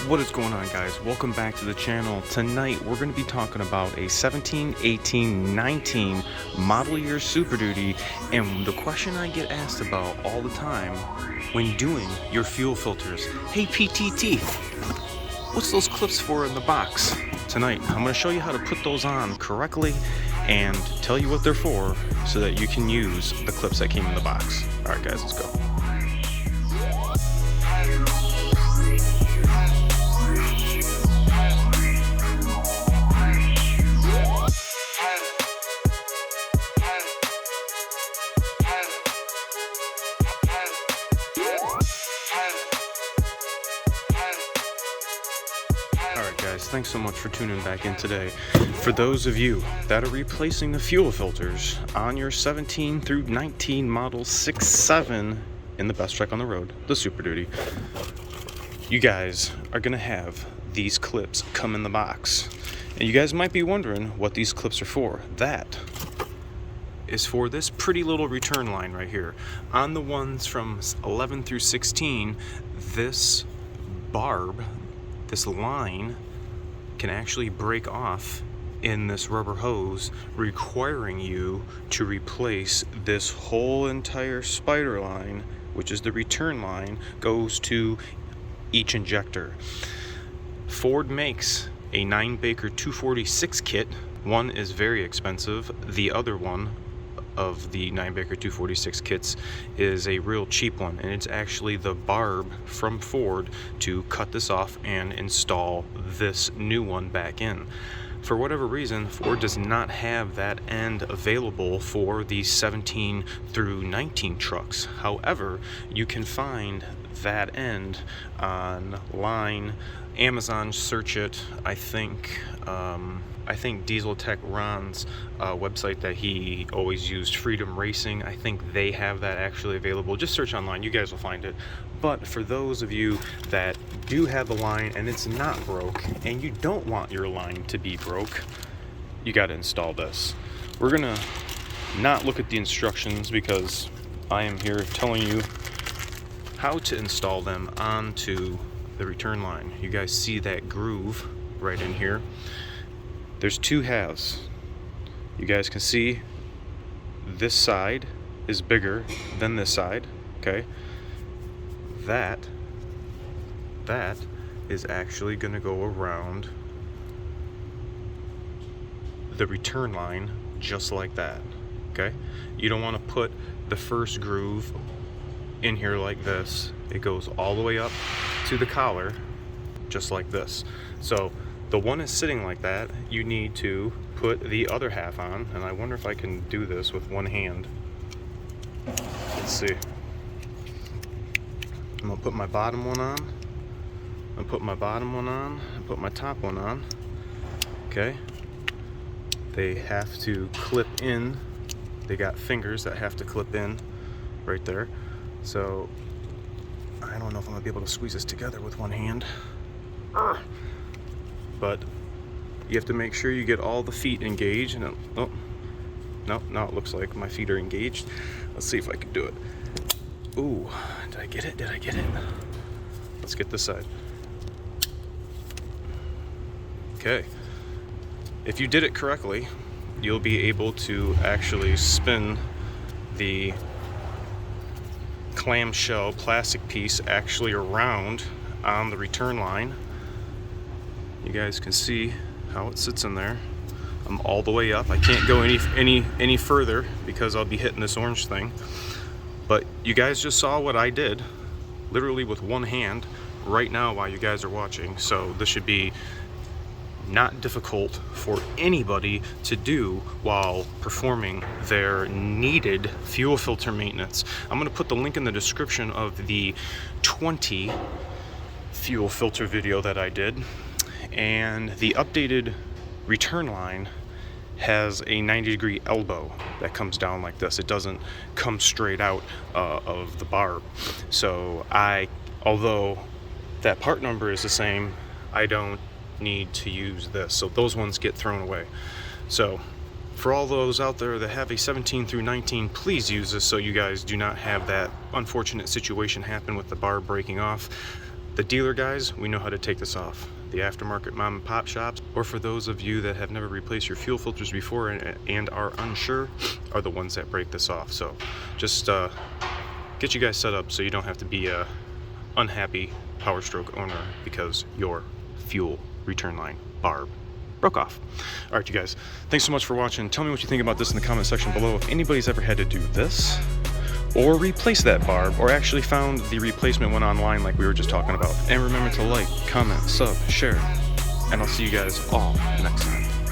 What is going on, guys? Welcome back to the channel. Tonight we're going to be talking about a 17, 18, 19 model year Super Duty, and the question I get asked about all the time when doing your fuel filters: hey PTT, what's those clips for in the box? Tonight I'm going to show you how to put those on correctly and tell you what they're for so that you can use the clips that came in the box. Alright guys, let's go. Alright guys, thanks so much for tuning back in today. For those of you that are replacing the fuel filters on your 17 through 19 model 6.7 in the best truck on the road, the Super Duty, you guys are going to have these clips come in the box. And you guys might be wondering what these clips are for. That is for this pretty little return line right here. On the ones from 11 through 16, this barb, this line, can actually break off in this rubber hose, requiring you to replace this whole entire spider line, which is the return line, goes to each injector. Ford makes a 9-Baker 246 kit. One is very expensive. The other one of the 9-Baker 246 kits is a real cheap one, and it's actually the barb from Ford to cut this off and install this new one back in. For whatever reason, Ford does not have that end available for the 17 through 19 trucks. However, you can find that end online. Amazon, search it. I think Diesel Tech Ron's website that he always used, Freedom Racing, I think they have that actually available. Just search online, you guys will find it. But for those of you that do have the line and it's not broke, and you don't want your line to be broke, you got to install this. We're gonna not look at the instructions because I am here telling you how to install them onto the return line. You guys see that groove right in here? There's two halves. You guys can see this side is bigger than this side, okay? That is actually gonna go around the return line just like that, okay? You don't wanna put the first groove in here like this. It goes all the way up to the collar just like this. So the one is sitting like that. You need to put the other half on, and I wonder if I can do this with one hand. Let's see. I'm gonna put my bottom one on. I'm gonna put my bottom one on and put my top one on. Okay. They have to clip in. They got fingers that have to clip in right there. So I don't know if I'm gonna be able to squeeze this together with one hand. But you have to make sure you get all the feet engaged. And oh, no, now it looks like my feet are engaged. Let's see if I can do it. Ooh, did I get it? Did I get it? Let's get this side. Okay. If you did it correctly, you'll be able to actually spin the clamshell plastic piece actually around on the return line. You guys can see how it sits in there. I'm all the way up. I can't go any further because I'll be hitting this orange thing. But you guys just saw what I did, literally with one hand right now while you guys are watching. So this should be not difficult for anybody to do while performing their needed fuel filter maintenance. I'm going to put the link in the description of the 20 fuel filter video that I did. And the updated return line has a 90-degree elbow that comes down like this. It doesn't come straight out of the barb. So although that part number is the same, I don't need to use this. So those ones get thrown away. So for all those out there that have a 17 through 19, please use this so you guys do not have that unfortunate situation happen with the barb breaking off. The dealer guys, we know how to take this off. The aftermarket mom and pop shops, or for those of you that have never replaced your fuel filters before and are unsure, are the ones that break this off. So just get you guys set up so you don't have to be a unhappy Powerstroke owner because your fuel return line barb broke off. All right, you guys, thanks so much for watching. Tell me what you think about this in the comment section below. If anybody's ever had to do this, or replace that barb, or actually found the replacement one online like we were just talking about. And remember to like, comment, sub, share, and I'll see you guys all next time.